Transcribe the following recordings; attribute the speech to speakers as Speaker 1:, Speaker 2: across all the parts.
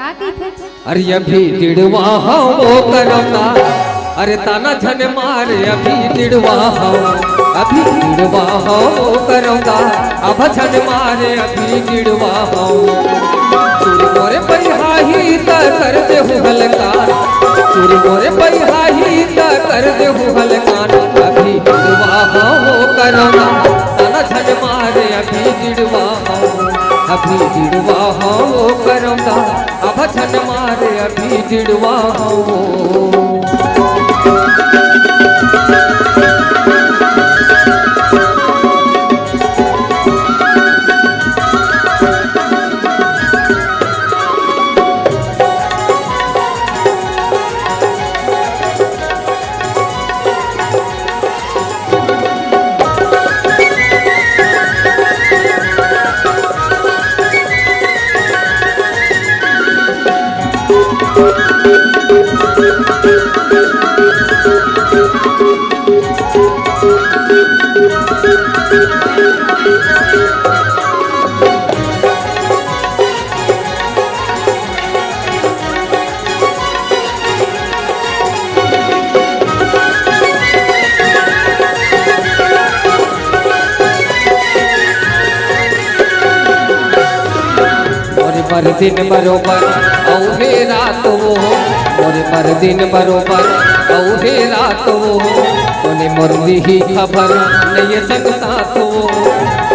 Speaker 1: का थे
Speaker 2: अरे अभी दिड़वा वो करौता अरे ताना झन मारे अभी दिड़वा अभी दिड़वा हो करौता अब झन मारे अभी दिड़वा हो चूरी मोरे पहिहाही त कर दे हलकान चूरी मोरे पहिहाही त कर दे हलकान अभी दिड़वा हो करौता ताना झन मारे अभी दिड़वा हो अभी दिड़वा हो करौता अब झन मारे अभी दिड़वा हो पर दिन बरोबर औहे रात वो मोरे पर दिन बरोबर औहे रात वो ओने मुरली ही खबर नहीं संग साथ वो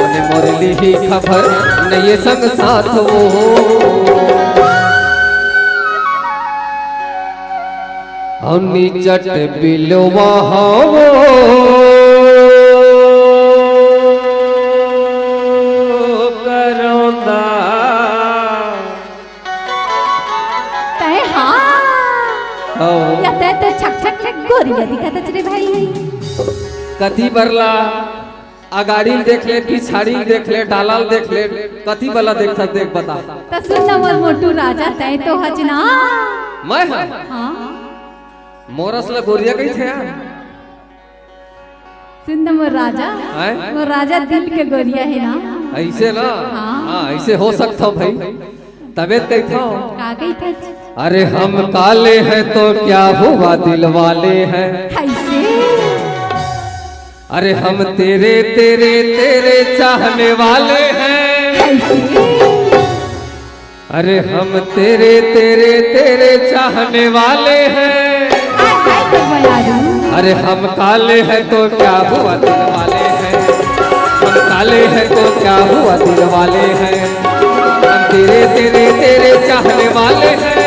Speaker 2: ओने मुरली ही खबर नहीं संग साथ वो हनी चट बिलवा हो
Speaker 1: गोरिया दिखाता चले भाई
Speaker 2: कथी बरला अगाड़ी देख ले पिछाड़ी देख ले डालाल देख ले कथी वाला देखता देख बता
Speaker 1: त सुन मोर मोटू राजा तय तो हजना
Speaker 2: मैं हां मोरस ला गोरिया कही थे यार
Speaker 1: सुन मोर राजा दिल के गोरिया है ना
Speaker 2: ऐसे ना हां ऐसे हो सकता भाई तबीयत कैसे हो
Speaker 1: का कही थे
Speaker 2: अरे हम काले हैं तो क्या हुआ दिल वाले हैं अरे हम तेरे तेरे तेरे चाहने वाले हैं अरे हम तेरे तेरे तेरे चाहने वाले हैं अरे हम काले हैं तो क्या हुआ दिल वाले हैं हम काले हैं तो क्या हुआ दिल वाले हैं हम तेरे तेरे तेरे चाहने वाले हैं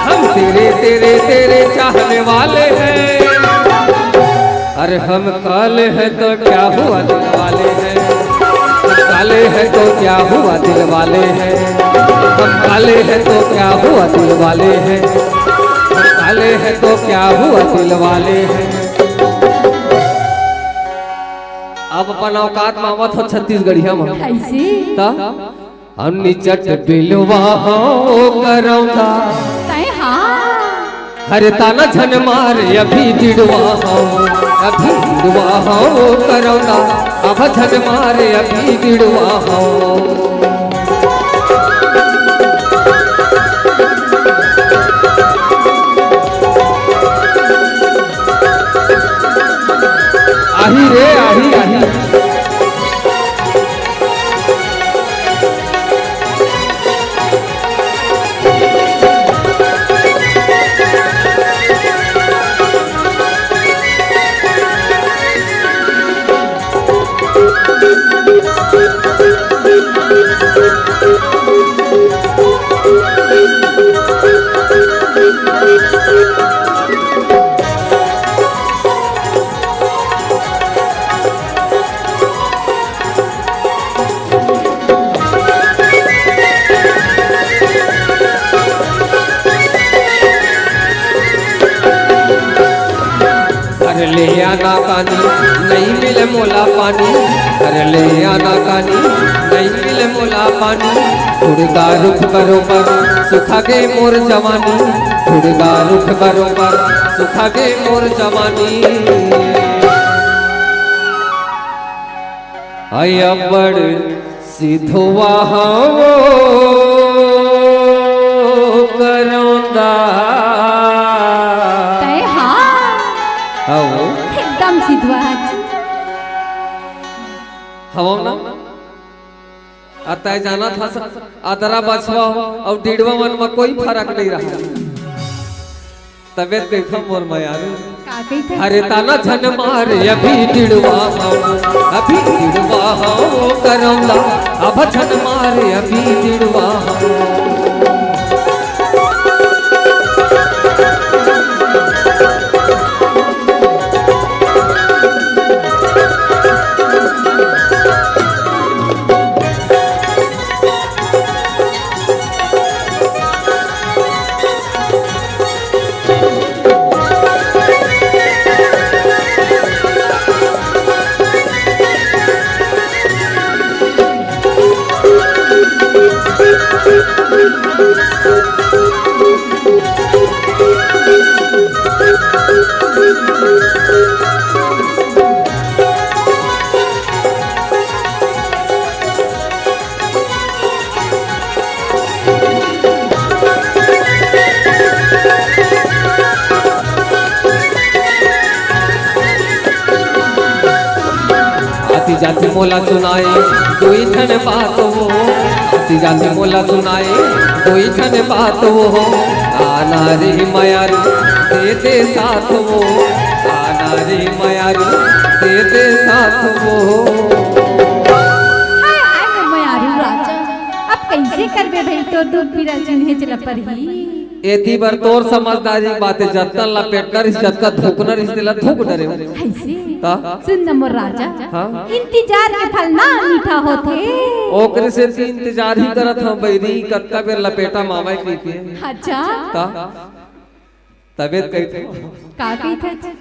Speaker 2: हम तेरे तेरे तेरे चाहने वाले हैं अरे हम काले हैं तो क्या हुआ दिल वाले हैं हम काले हैं तो क्या हुआ दिल वाले हैं हम काले हैं तो क्या हुआ दिल वाले हैं हम काले हैं तो क्या हुआ दिल वाले हैं अब अपन औकात में आवत हो छत्तीसगढ़िया में हमनी चट बिलवा हो करौता हरे ताना झन मारे अभी दिड़वा हो अभी दिड़वा हो करौता अब झन मारे अभी दिड़वा हो आही रे आही आही ले आना कानी नहीं मिले मोला पानी कर ले आना कानी नहीं मिले मोला पानी थोड़ा रुख बरोबर सुखा के मोर जवानी थोड़ा रुख बरोबर सुखा के मोर जवानी आया बड़ सिधवा
Speaker 1: सिद्धवाज
Speaker 2: हम ना अतः जाना था अदरा बछवा और डिड़वा मन में कोई फर्क नहीं रहा। तबियत कैसा मोर में यार
Speaker 1: का कही
Speaker 2: अरे ताना झन मारे अभी डिड़वा अभी डिड़वा करौंदा अब झन मारे अभी डिड़वा जाति मोला सुनाए कोई ठन बात हो आती जाति मोला सुनाए कोई ठन बात हो आना रे मयारी दे दे साथ वो आना रे मयारी दे दे साथ वो।
Speaker 1: हाय मयारू राजा अब कैसे करबे भाई तो दूध पीरा चिन्हे चला पर ही
Speaker 2: एती बार तोर समझदारी बातें जत्ता लपेटना रिस जत्ता धोकना रिस दिला धोक डरे
Speaker 1: ऐसे
Speaker 2: ता
Speaker 1: सुन न मोर राजा
Speaker 2: हाँ?
Speaker 1: इंतजार के फल ना मीठा होते
Speaker 2: ओकरे से ती इंतजार ही करत हम बैरी कत्ता बेर लपेटा मामा की के
Speaker 1: अच्छा
Speaker 2: ता तबियत कैसे
Speaker 1: का कही था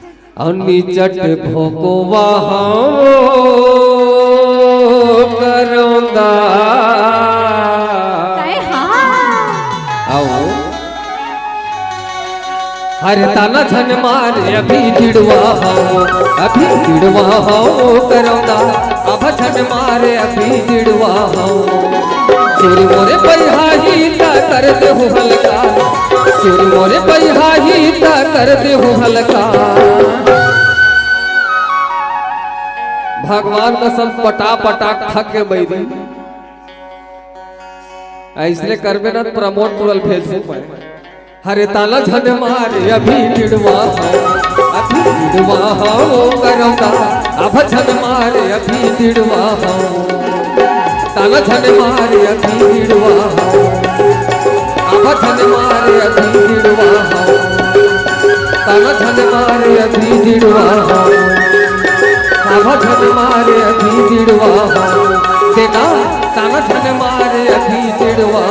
Speaker 2: अन्नी चट भोकोवा करौंदा
Speaker 1: काय हां
Speaker 2: आओ हरे ताना झन मारे अभी डिड़वा अभी डिड़वा करौंदा अब झन मारे अभी डिड़वा चोरी मोरे पहिहाही ता कर दे हो हल्का चोरी मोरे पहिहाही ता कर दे हो हल्का। भगवान कसम पटा पटाक थक के बैदी ऐसले करबे ना प्रमोट पूरल फेसबुक पर हरे ताला झन मारे अभी डिड़वा करौंदा अब झन मारे अभी डिड़वा ताला झन मारे अभी डिड़वा अब झन मारे अभी डिड़वा ताला झन मारे अभी डिड़वा अब झन मारे अभी डिड़वा देना ताला झन मारे अभी डिड़वा